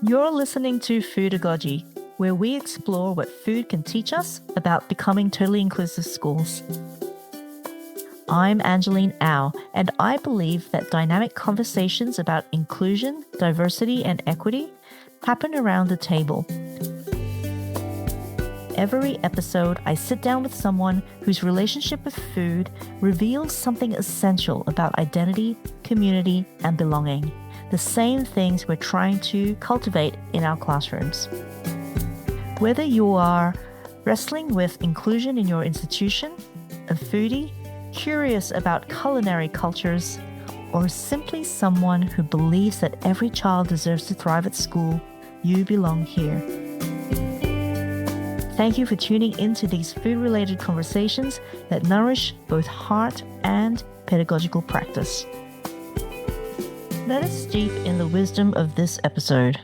You're listening to Foodagogy, where we explore what food can teach us about becoming totally inclusive schools. I'm Angeline Aow, and I believe that dynamic conversations about inclusion, diversity, and equity happen around the table. Every episode, I sit down with someone whose relationship with food reveals something essential about identity, community, and belonging. The same things we're trying to cultivate in our classrooms. Whether you are wrestling with inclusion in your institution, a foodie, curious about culinary cultures, or simply someone who believes that every child deserves to thrive at school, you belong here. Thank you for tuning into these food-related conversations that nourish both heart and pedagogical practice. Let us steep in the wisdom of this episode.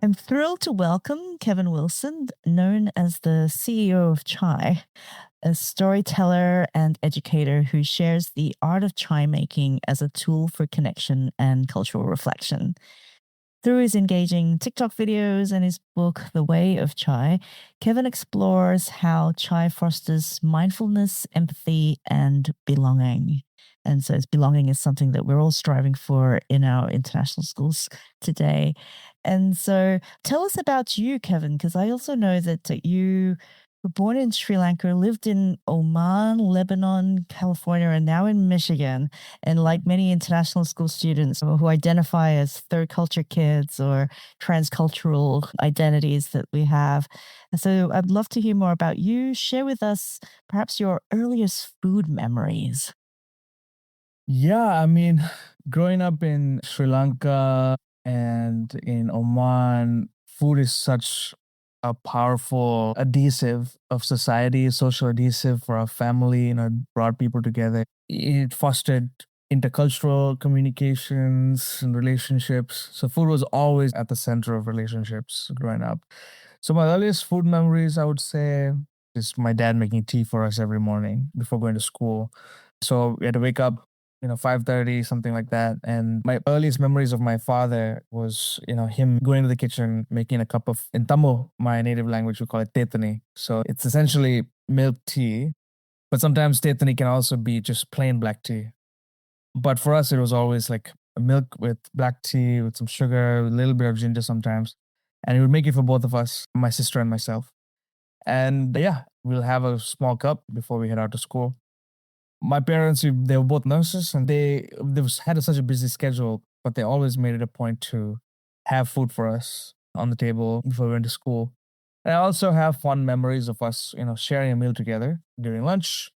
I'm thrilled to welcome Kevin Wilson, known as the CEO of Chai, a storyteller and educator who shares the art of chai making as a tool for connection and cultural reflection. Through his engaging TikTok videos and his book, The Way of Chai, Kevin explores how chai fosters mindfulness, empathy, and belonging. And so belonging is something that we're all striving for in our international schools today. And so tell us about you, Kevin, because I also know that you were born in Sri Lanka, lived in Oman, Lebanon, California, and now in Michigan. And like many international school students who identify as third culture kids or transcultural identities that we have. And so I'd love to hear more about you. Share with us perhaps your earliest food memories. Yeah, growing up in Sri Lanka and in Oman, food is such a powerful adhesive of society, social adhesive for our family, it brought people together. It fostered intercultural communications and relationships. So food was always at the center of relationships growing up. So my earliest food memories, I would say, is my dad making tea for us every morning before going to school. So we had to wake up 5:30, something like that. And my earliest memories of my father was, him going to the kitchen, making a cup of, in Tamil, my native language, we call it tetani. So it's essentially milk tea, but sometimes tetani can also be just plain black tea. But for us, it was always like a milk with black tea, with some sugar, a little bit of ginger sometimes. And he would make it for both of us, my sister and myself. And yeah, we'll have a small cup before we head out to school. My parents, they were both nurses, and they had such a busy schedule, but they always made it a point to have food for us on the table before we went to school. And I also have fond memories of us, sharing a meal together during lunch.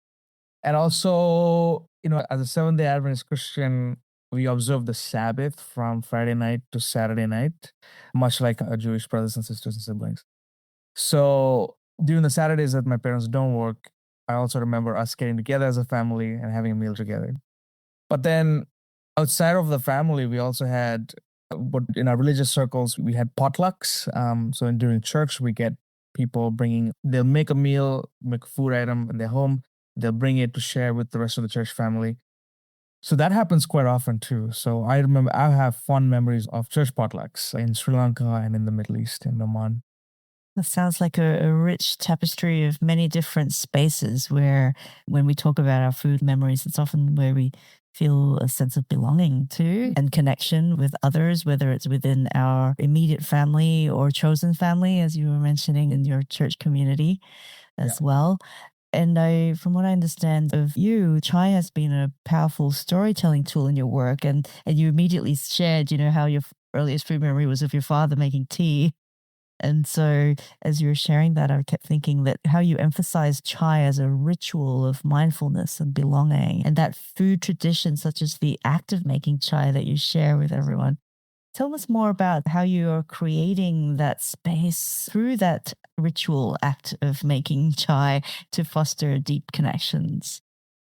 And also, as a Seventh-day Adventist Christian, we observe the Sabbath from Friday night to Saturday night, much like our Jewish brothers and sisters and siblings. So during the Saturdays that my parents don't work, I also remember us getting together as a family and having a meal together. But then outside of the family, we also had, what in our religious circles, we had potlucks. So during church, we get people they'll make a meal, make a food item in their home. They'll bring it to share with the rest of the church family. So that happens quite often too. So I have fond memories of church potlucks in Sri Lanka and in the Middle East, in Oman. That sounds like a rich tapestry of many different spaces where when we talk about our food memories, it's often where we feel a sense of belonging to and connection with others, whether it's within our immediate family or chosen family, as you were mentioning in your church community as well. And from what I understand of you, chai has been a powerful storytelling tool in your work. And you immediately shared, how your earliest food memory was of your father making tea. And so as you were sharing that, I kept thinking that how you emphasize chai as a ritual of mindfulness and belonging, and that food tradition, such as the act of making chai that you share with everyone. Tell us more about how you are creating that space through that ritual act of making chai to foster deep connections.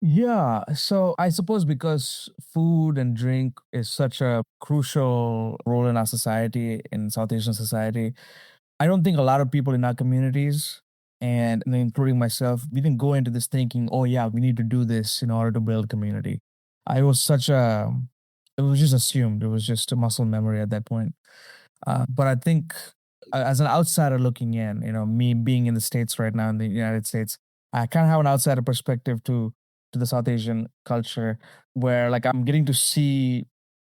Yeah, so I suppose because food and drink is such a crucial role in our society, in South Asian society, I don't think a lot of people in our communities, and including myself, we didn't go into this thinking, oh yeah, we need to do this in order to build community. It was just assumed. It was just a muscle memory at that point. But I think as an outsider looking in, me being in the States right now in the United States, I kind of have an outsider perspective to the South Asian culture, where like I'm getting to see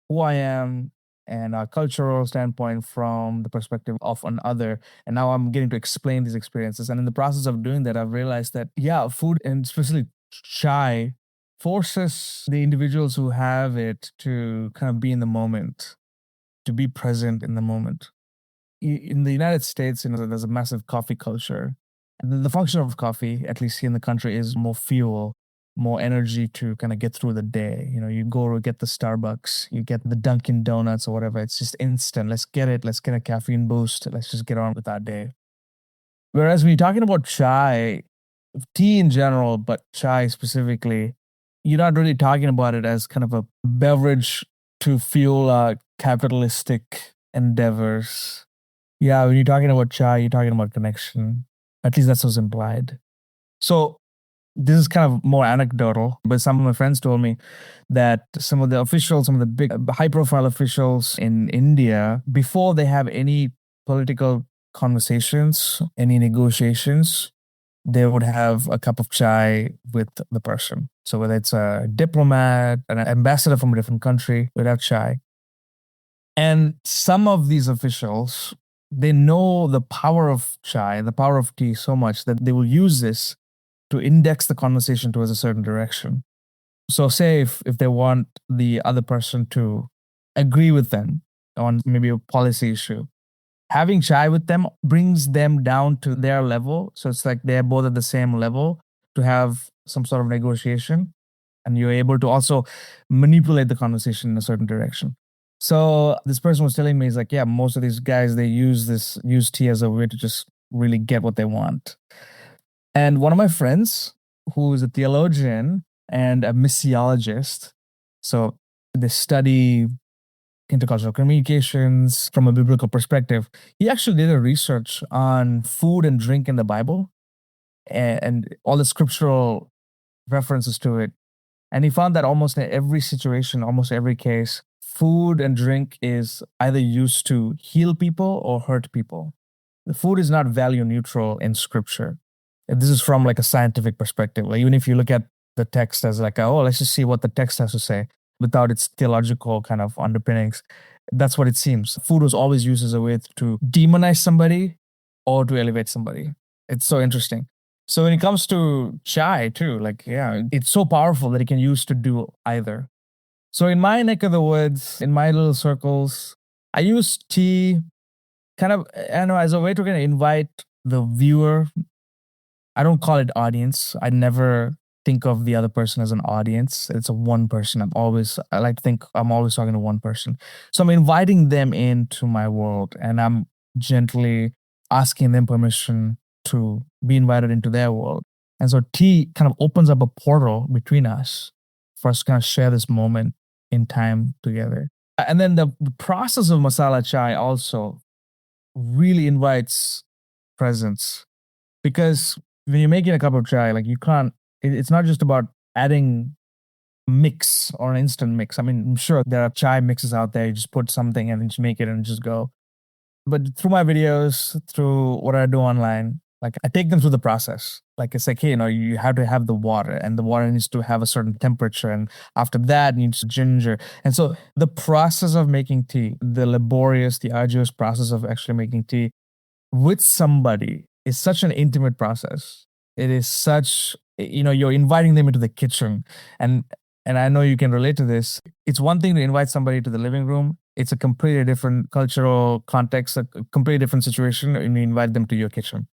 who I am and a cultural standpoint from the perspective of another. And now I'm getting to explain these experiences. And in the process of doing that, I've realized that, yeah, food and especially chai forces the individuals who have it to kind of be in the moment, to be present in the moment. In the United States, there's a massive coffee culture. And the function of coffee, at least here in the country, is more fuel, more energy to kind of get through the day. You go to get the Starbucks, you get the Dunkin' Donuts or whatever. It's just instant. Let's get it. Let's get a caffeine boost. Let's just get on with our day. Whereas when you're talking about chai, tea in general, but chai specifically, you're not really talking about it as kind of a beverage to fuel capitalistic endeavors. Yeah, when you're talking about chai, you're talking about connection. At least that's what's implied. So this is kind of more anecdotal, but some of my friends told me that some of the big high-profile officials in India, before they have any political conversations, any negotiations, they would have a cup of chai with the person. So whether it's a diplomat, an ambassador from a different country, would have chai. And some of these officials, they know the power of chai, the power of tea so much that they will use this to index the conversation towards a certain direction. So say if they want the other person to agree with them on maybe a policy issue, having chai with them brings them down to their level. So it's like they're both at the same level to have some sort of negotiation. And you're able to also manipulate the conversation in a certain direction. So this person was telling me, he's like, yeah, most of these guys, they use tea as a way to just really get what they want. And one of my friends, who is a theologian and a missiologist, so they study intercultural communications from a biblical perspective, he actually did a research on food and drink in the Bible and all the scriptural references to it. And he found that almost in every situation, almost every case, food and drink is either used to heal people or hurt people. The food is not value neutral in scripture. This is from like a scientific perspective. Like even if you look at the text as like, oh, let's just see what the text has to say without its theological kind of underpinnings, that's what it seems. Food was always used as a way to demonize somebody or to elevate somebody. It's so interesting. So when it comes to chai too, like, yeah, it's so powerful that it can use to do either. So in my neck of the woods, in my little circles, I use tea kind of, as a way to kind of invite the viewer. I don't call it audience. I never think of the other person as an audience. It's a one person. I like to think I'm always talking to one person. So I'm inviting them into my world and I'm gently asking them permission to be invited into their world. And so tea kind of opens up a portal between us for us to kind of share this moment in time together. And then the process of masala chai also really invites presence, because when you're making a cup of chai, like it's not just about adding mix or an instant mix. I mean, I'm sure there are chai mixes out there. You just put something and then just make it and just go. But through my videos, through what I do online, like I take them through the process. Like it's like, hey, you have to have the water and the water needs to have a certain temperature. And after that needs ginger. And so the process of making tea, the laborious, the arduous process of actually making tea with somebody is such an intimate process. It is such, you're inviting them into the kitchen. And I know you can relate to this. It's one thing to invite somebody to the living room. It's a completely different cultural context, a completely different situation, and you invite them to your kitchen.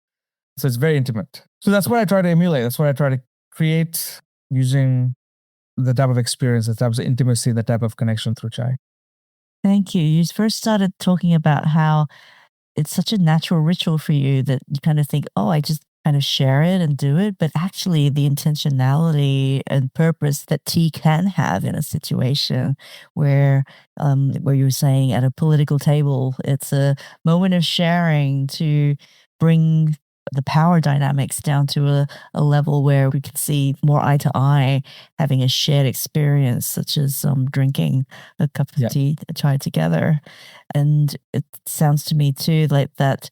So it's very intimate. So that's what I try to emulate. That's what I try to create using the type of experience, the type of intimacy, the type of connection through chai. Thank you. You first started talking about how it's such a natural ritual for you that you kind of think, oh, I just kind of share it and do it. But actually, the intentionality and purpose that tea can have in a situation where you're saying at a political table, it's a moment of sharing to bring the power dynamics down to a level where we could see more eye to eye, having a shared experience, such as drinking a cup of tea, chai together. And it sounds to me too like that,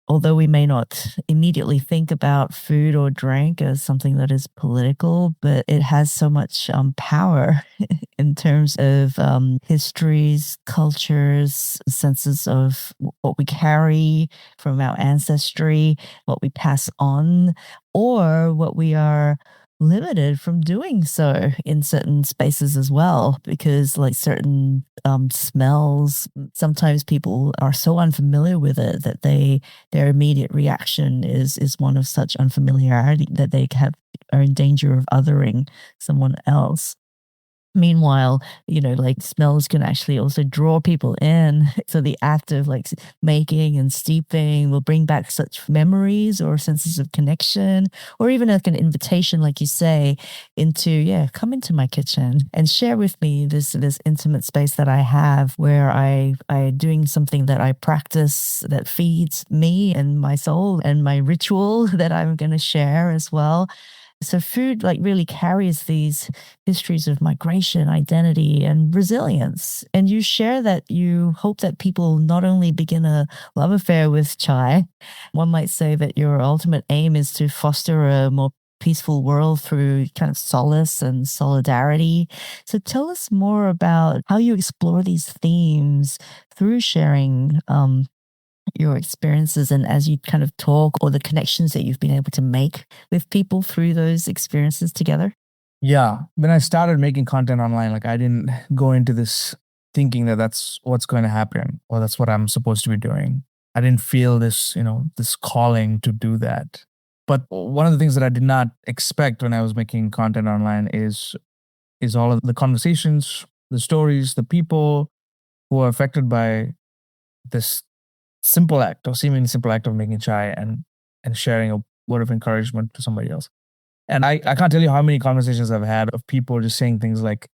although we may not immediately think about food or drink as something that is political, but it has so much power in terms of histories, cultures, senses of what we carry from our ancestry, what we pass on, or what we are limited from doing so in certain spaces as well, because like certain smells, sometimes people are so unfamiliar with it that their immediate reaction is one of such unfamiliarity that they are in danger of othering someone else. Meanwhile, like smells can actually also draw people in. So the act of like making and steeping will bring back such memories or senses of connection, or even like an invitation, like you say, into, come into my kitchen and share with me this intimate space that I have where I doing something that I practice that feeds me and my soul and my ritual that I'm going to share as well. So food like really carries these histories of migration, identity, and resilience. And you share that you hope that people not only begin a love affair with chai, one might say that your ultimate aim is to foster a more peaceful world through kind of solace and solidarity. So tell us more about how you explore these themes through sharing your experiences, and as you kind of talk, or the connections that you've been able to make with people through those experiences together? Yeah. When I started making content online, like I didn't go into this thinking that that's what's going to happen or that's what I'm supposed to be doing. I didn't feel this, this calling to do that. But one of the things that I did not expect when I was making content online is all of the conversations, the stories, the people who are affected by this simple act or seemingly simple act of making chai and sharing a word of encouragement to somebody else. And I can't tell you how many conversations I've had of people just saying things like,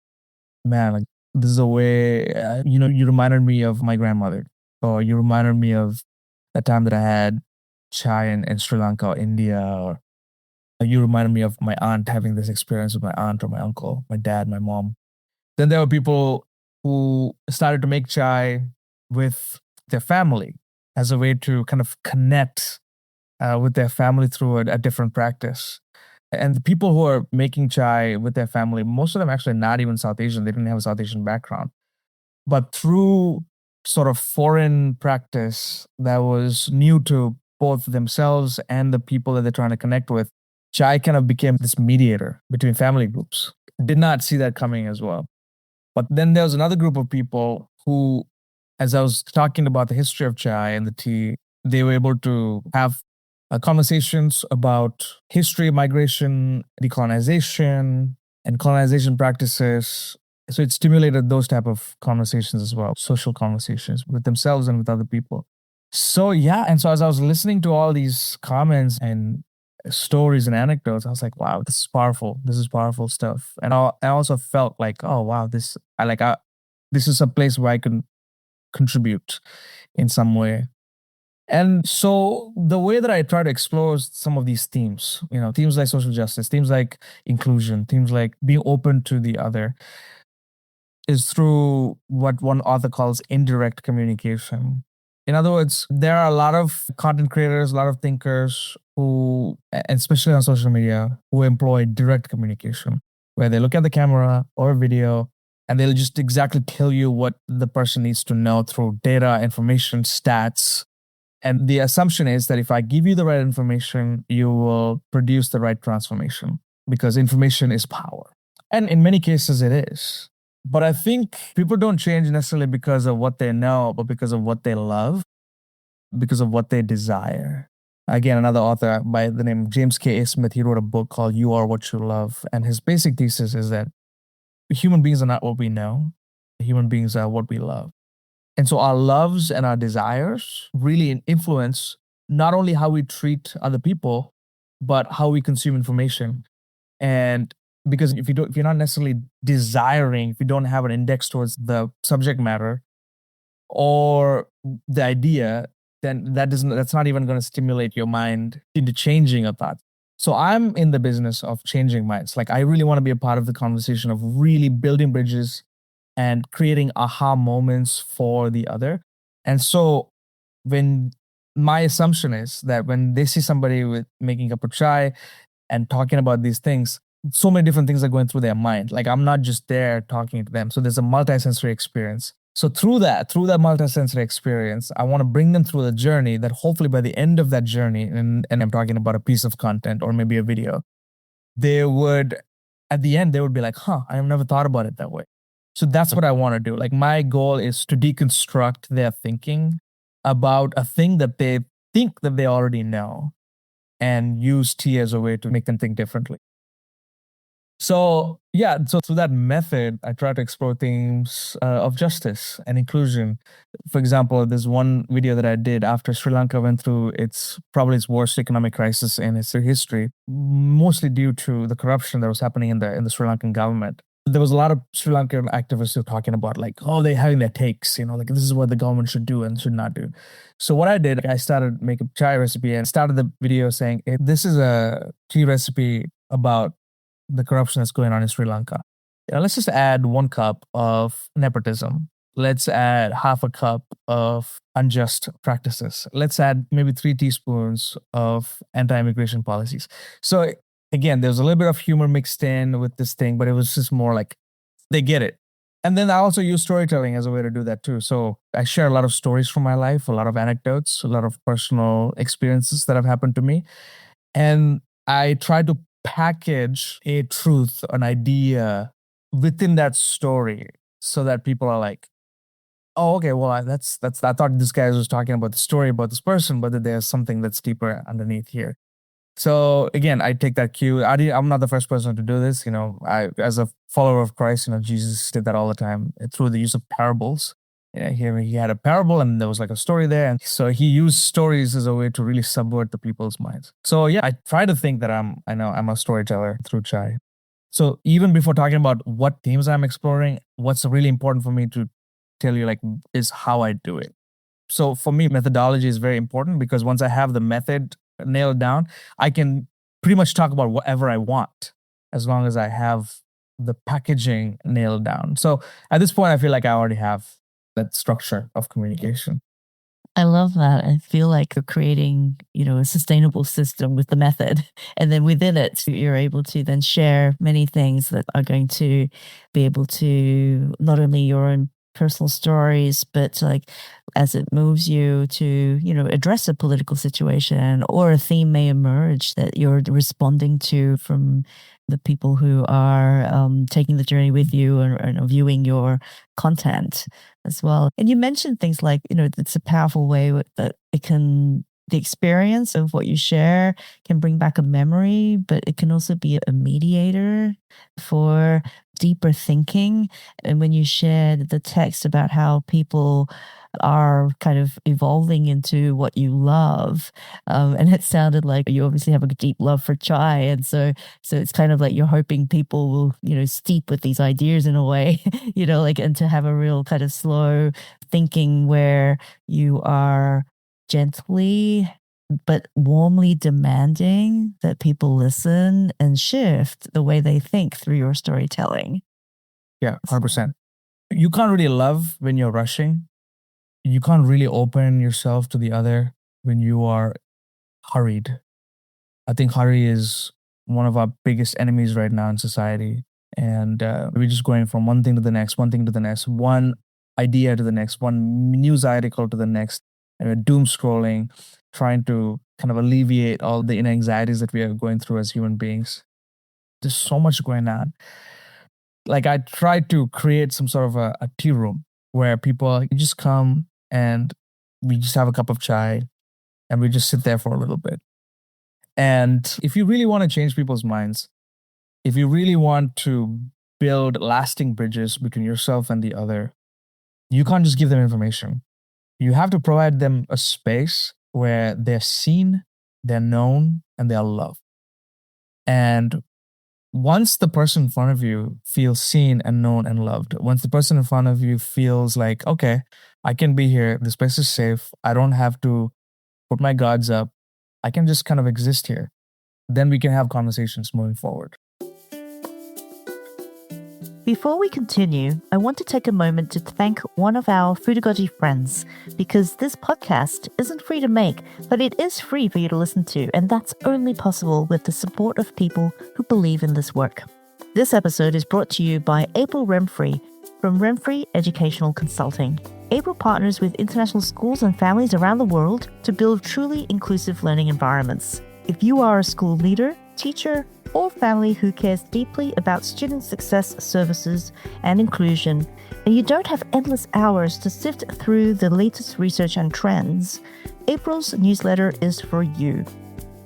man, like this is a way, you reminded me of my grandmother, or you reminded me of that time that I had chai in Sri Lanka or India, or you reminded me of my aunt having this experience with my aunt or my uncle, my dad, my mom. Then there were people who started to make chai with their family as a way to kind of connect with their family through a different practice. And the people who are making chai with their family, most of them actually not even South Asian. They didn't have a South Asian background. But through sort of foreign practice that was new to both themselves and the people that they're trying to connect with, chai kind of became this mediator between family groups. Did not see that coming as well. But then there was another group of people who, as I was talking about the history of chai and the tea, they were able to have conversations about history, migration, decolonization, and colonization practices. So it stimulated those type of conversations as well, social conversations with themselves and with other people. So yeah, and so as I was listening to all these comments and stories and anecdotes, I was like, wow, this is powerful. This is powerful stuff. And I also felt like, oh wow, this is a place where I can contribute in some way. And so the way that I try to explore some of these themes, themes like social justice, themes like inclusion, themes like being open to the other, is through what one author calls indirect communication. In other words, there are a lot of content creators, a lot of thinkers who, especially on social media, who employ direct communication, where they look at the camera or a video and they'll just exactly tell you what the person needs to know through data, information, stats. And the assumption is that if I give you the right information, you will produce the right transformation, because information is power. And in many cases, it is. But I think people don't change necessarily because of what they know, but because of what they love, because of what they desire. Again, another author by the name of James K. A. Smith, he wrote a book called You Are What You Love. And his basic thesis is that human beings are not what we know. Human beings are what we love. And so our loves and our desires really influence not only how we treat other people, but how we consume information. And because if you're not necessarily desiring, if you don't have an index towards the subject matter or the idea, then that's not even going to stimulate your mind into changing a thought. So I'm in the business of changing minds. Like I really want to be a part of the conversation of really building bridges and creating aha moments for the other. And so when my assumption is that when they see somebody with making up a chai and talking about these things, so many different things are going through their mind. Like I'm not just there talking to them. So there's a multisensory experience. So through that multisensory experience, I want to bring them through the journey that hopefully by the end of that journey, and I'm talking about a piece of content or maybe a video, they would, at the end, they would be like, huh, I've never thought about it that way. So that's what I want to do. Like my goal is to deconstruct their thinking about a thing that they think that they already know and use tea as a way to make them think differently. So yeah, so through that method, I try to explore themes of justice and inclusion. For example, there's one video that I did after Sri Lanka went through probably its worst economic crisis in its history, mostly due to the corruption that was happening in the Sri Lankan government. There was a lot of Sri Lankan activists who were talking about like, oh, they're having their takes, like this is what the government should do and should not do. So what I did, I started making a chai recipe and started the video saying, hey, this is a tea recipe about the corruption that's going on in Sri Lanka. Let's just add 1 cup of nepotism. Let's add half a cup of unjust practices. Let's add maybe 3 teaspoons of anti-immigration policies. So again, there's a little bit of humor mixed in with this thing, but it was just more like they get it. And then I also use storytelling as a way to do that too. So I share a lot of stories from my life, a lot of anecdotes, a lot of personal experiences that have happened to me. And I try to package a truth, an idea within that story so that people are like, oh, okay, well, I thought this guy was talking about the story about this person, but that there's something that's deeper underneath here. So again, I take that cue. I'm not the first person to do this. As a follower of Christ, Jesus did that all the time through the use of parables. He had a parable and there was like a story there. And so he used stories as a way to really subvert the people's minds. So yeah, I try to think that I'm a storyteller through chai. So even before talking about what themes I'm exploring, what's really important for me to tell you is how I do it. So for me, methodology is very important because once I have the method nailed down, I can pretty much talk about whatever I want as long as I have the packaging nailed down. So at this point, I feel like I already have that structure of communication. I love that. I feel like you're creating, a sustainable system with the method. And then within it, you're able to then share many things that are going to be able to not only your own personal stories, but as it moves you to, address a political situation or a theme may emerge that you're responding to from the people who are taking the journey with you and viewing your content as well. And you mentioned things like, it's a powerful way that the experience of what you share can bring back a memory, but it can also be a mediator for deeper thinking. And when you shared the text about how people are kind of evolving into what you love, and it sounded like you obviously have a deep love for chai, and so it's kind of like you're hoping people will steep with these ideas in a way, and to have a real kind of slow thinking where you are gently but warmly demanding that people listen and shift the way they think through your storytelling. Yeah, 100%. You can't really love when you're rushing. You can't really open yourself to the other when you are hurried. I think hurry is one of our biggest enemies right now in society. And we're just going from one thing to the next, one idea to the next, one news article to the next, and we're doom scrolling, trying to kind of alleviate all the inner anxieties that we are going through as human beings. There's so much going on. I tried to create some sort of a tea room where people just come and we just have a cup of chai and we just sit there for a little bit. And if you really want to change people's minds, if you really want to build lasting bridges between yourself and the other, you can't just give them information. You have to provide them a space where they're seen, they're known, and they're loved. And once the person in front of you feels seen and known and loved, once the person in front of you feels like, okay, I can be here, this place is safe, I don't have to put my guards up. I can just kind of exist here. Then we can have conversations moving forward. Before we continue, I want to take a moment to thank one of our Foodagogy friends, because this podcast isn't free to make, but it is free for you to listen to, and that's only possible with the support of people who believe in this work. This episode is brought to you by April Remfrey from Remfrey Educational Consulting. April partners with international schools and families around the world to build truly inclusive learning environments. If you are a school leader, teacher, or family who cares deeply about student success services and inclusion, and you don't have endless hours to sift through the latest research and trends, April's newsletter is for you.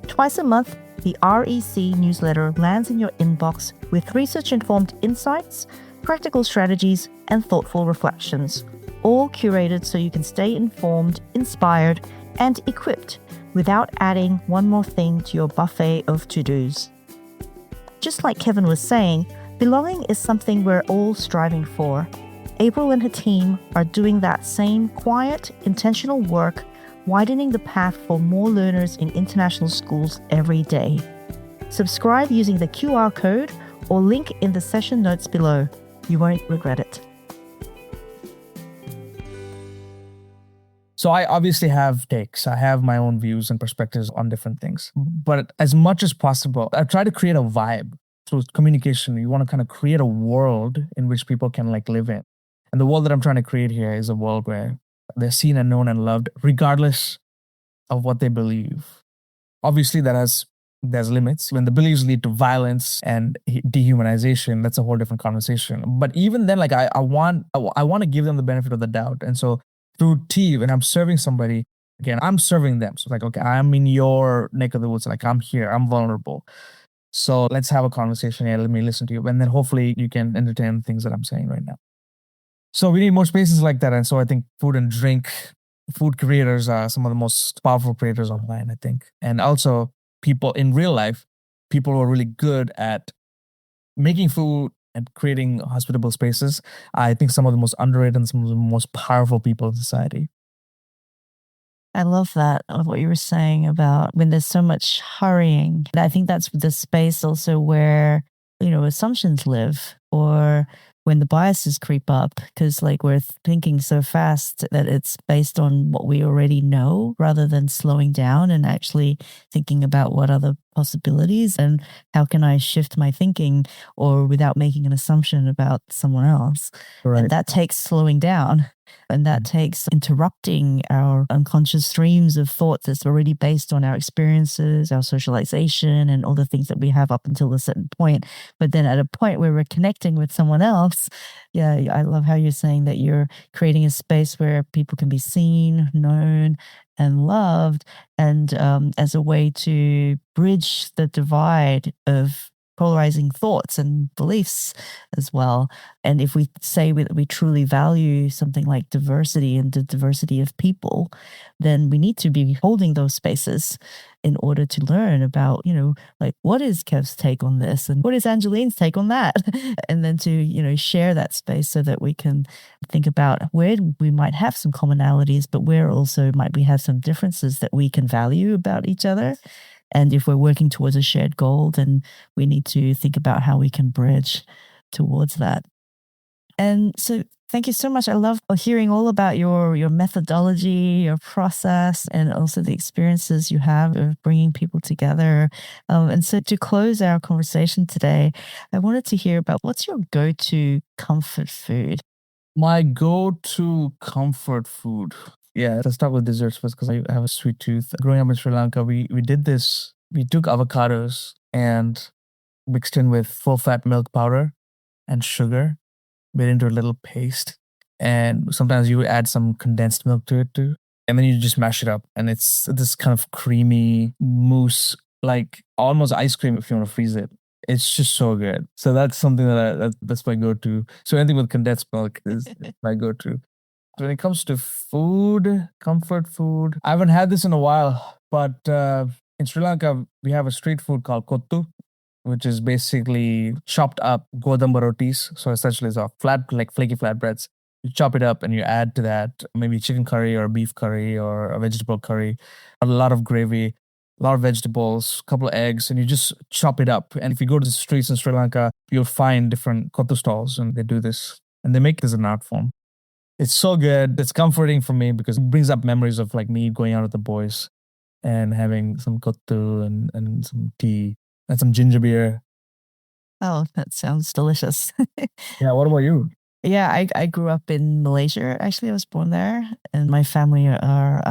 Twice a month, the REC newsletter lands in your inbox with research-informed insights, practical strategies, and thoughtful reflections, all curated so you can stay informed, inspired, and equipped without adding one more thing to your buffet of to-dos. Just like Kevin was saying, belonging is something we're all striving for. April and her team are doing that same quiet, intentional work, widening the path for more learners in international schools every day. Subscribe using the QR code or link in the session notes below. You won't regret it. So I obviously have takes. I have my own views and perspectives on different things. But as much as possible, I try to create a vibe through communication. You want to kind of create a world in which people can live in. And the world that I'm trying to create here is a world where they're seen and known and loved, regardless of what they believe. Obviously, there's limits. When the beliefs lead to violence and dehumanization, that's a whole different conversation. But even then, I want to give them the benefit of the doubt. And so through tea, when I'm serving somebody, again, I'm serving them. So okay, I'm in your neck of the woods. I'm here, I'm vulnerable. So let's have a conversation here. Let me listen to you. And then hopefully you can entertain the things that I'm saying right now. So we need more spaces like that. And so I think food and drink, food creators are some of the most powerful creators online, I think. And also people in real life, people who are really good at making food and creating hospitable spaces, I think some of the most underrated and some of the most powerful people in society. I love that, of what you were saying about when there's so much hurrying. I think that's the space also where, assumptions live, or when the biases creep up, because we're thinking so fast that it's based on what we already know rather than slowing down and actually thinking about what other possibilities and how can I shift my thinking, or without making an assumption about someone else. Right. And that takes slowing down. And that takes interrupting our unconscious streams of thought that's already based on our experiences, our socialization, and all the things that we have up until a certain point. But then at a point where we're connecting with someone else, I love how you're saying that you're creating a space where people can be seen, known, and loved, and as a way to bridge the divide of polarizing thoughts and beliefs as well. And if we say that we truly value something like diversity and the diversity of people, then we need to be holding those spaces in order to learn about, what is Kev's take on this and what is Angeline's take on that? And then to, share that space so that we can think about where we might have some commonalities, but where also might we have some differences that we can value about each other. And if we're working towards a shared goal, then we need to think about how we can bridge towards that. And so thank you so much. I love hearing all about your methodology, your process, and also the experiences you have of bringing people together. And so to close our conversation today, I wanted to hear about what's your go-to comfort food? My go-to comfort food. Yeah, let's start with desserts first because I have a sweet tooth. Growing up in Sri Lanka, we did this. We took avocados and mixed in with full-fat milk powder and sugar, made into a little paste. And sometimes you add some condensed milk to it too. And then you just mash it up. And it's this kind of creamy mousse, like almost ice cream if you want to freeze it. It's just so good. So that's something that's my go-to. So anything with condensed milk is my go-to. When it comes to food, comfort food, I haven't had this in a while, but in Sri Lanka, we have a street food called kottu, which is basically chopped up godamba rotis. So essentially it's a flaky flatbreads. You chop it up and you add to that maybe chicken curry or beef curry or a vegetable curry, a lot of gravy, a lot of vegetables, a couple of eggs, and you just chop it up. And if you go to the streets in Sri Lanka, you'll find different kottu stalls and they do this. And they make this as an art form. It's so good. It's comforting for me because it brings up memories of like me going out with the boys and having some kottu and some tea and some ginger beer. Oh, that sounds delicious. Yeah, what about you? Yeah, I grew up in Malaysia. Actually, I was born there, and my family are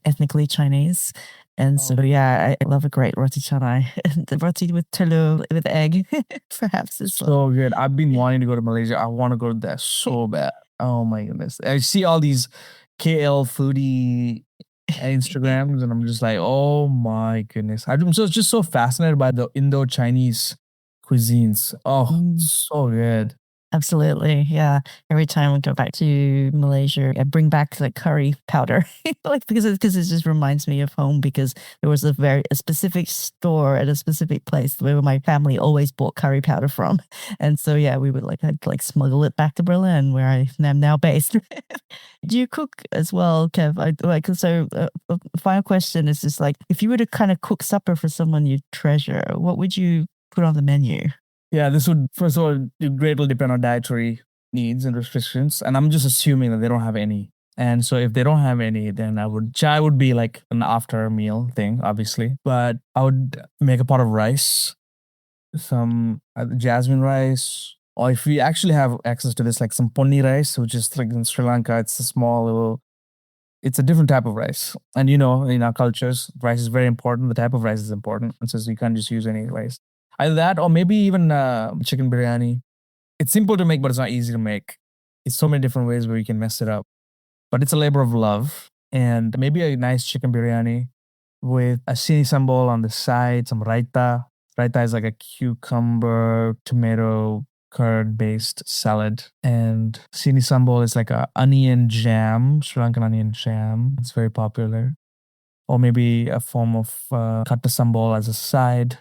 ethnically Chinese. And so, yeah, I love a great roti canai. The roti with telur, with egg, perhaps. Is So good. I've been wanting to go to Malaysia. I want to go there so bad. Oh my goodness. I see all these KL foodie Instagrams and I'm just like, oh my goodness. I'm just so fascinated by the Indo-Chinese cuisines. Oh, so good. Absolutely. Yeah. Every time we go back to Malaysia, I bring back like curry powder, like because it just reminds me of home because there was a specific store at a specific place where my family always bought curry powder from. And so, yeah, we would I'd smuggle it back to Berlin where I am now based. Do you cook as well, Kev? Final question is just like, if you were to kind of cook supper for someone you treasure, what would you put on the menu? Yeah, this would, first of all, greatly depend on dietary needs and restrictions. And I'm just assuming that they don't have any. And so if they don't have any, then chai would be like an after meal thing, obviously. But I would make a pot of rice, some jasmine rice, or if we actually have access to this, like some ponni rice, which is like in Sri Lanka, it's a different type of rice. And in our cultures, rice is very important. The type of rice is important. And so you can't just use any rice. Either that or maybe even chicken biryani. It's simple to make, but it's not easy to make. It's so many different ways where you can mess it up. But it's a labor of love. And maybe a nice chicken biryani with a sini sambal on the side, some raita. Raita is like a cucumber, tomato, curd-based salad. And sini sambal is like a onion jam, Sri Lankan onion jam. It's very popular. Or maybe a form of katta sambal as a side.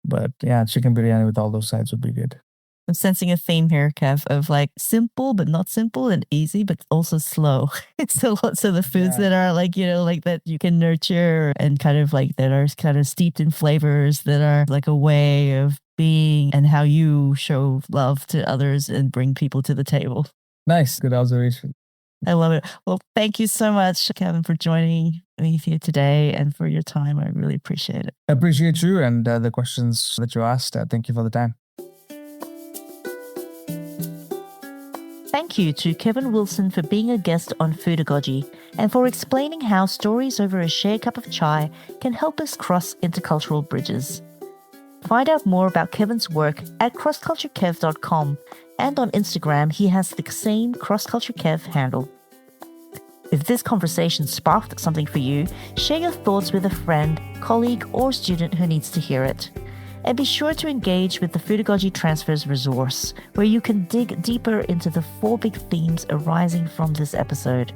But yeah, chicken biryani with all those sides would be good. I'm sensing a theme here, Kev, of like simple but not simple and easy but also slow. So lots of the foods that are like that you can nurture and kind of like that are kind of steeped in flavors that are like a way of being and how you show love to others and bring people to the table. Nice. Good observation. I love it. Well, thank you so much, Kevin, for joining me here today and for your time. I really appreciate it. I appreciate you and the questions that you asked. Thank you for the time. Thank you to Kevin Wilson for being a guest on Foodagogy and for explaining how stories over a shared cup of chai can help us cross intercultural bridges. Find out more about Kevin's work at crossculturekev.com, and on Instagram he has the same crossculturekev handle. If this conversation sparked something for you, share your thoughts with a friend, colleague, or student who needs to hear it. And be sure to engage with the Foodagogy Transfers resource, where you can dig deeper into the 4 big themes arising from this episode.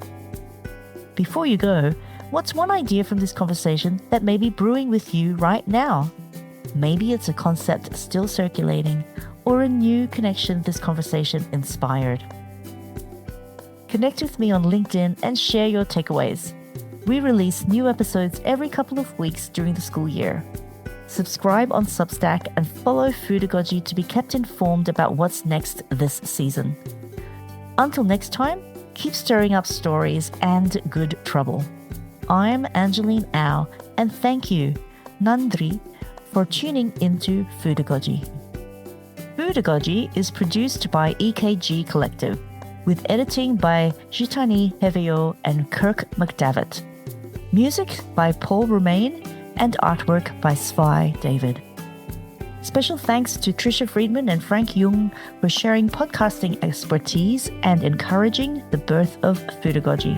Before you go, what's one idea from this conversation that may be brewing with you right now? Maybe it's a concept still circulating, or a new connection this conversation inspired. Connect with me on LinkedIn and share your takeaways. We release new episodes every couple of weeks during the school year. Subscribe on Substack and follow Foodagogy to be kept informed about what's next this season. Until next time, keep stirring up stories and good trouble. I'm Angeline Aow, and thank you, Nandri, for tuning into Foodagogy. Foodagogy is produced by EKG Collective, with editing by Jitani Heveo and Kirk McDavitt. Music by Paul Romain and artwork by Svi David. Special thanks to Trisha Friedman and Frank Jung for sharing podcasting expertise and encouraging the birth of Foodagogy.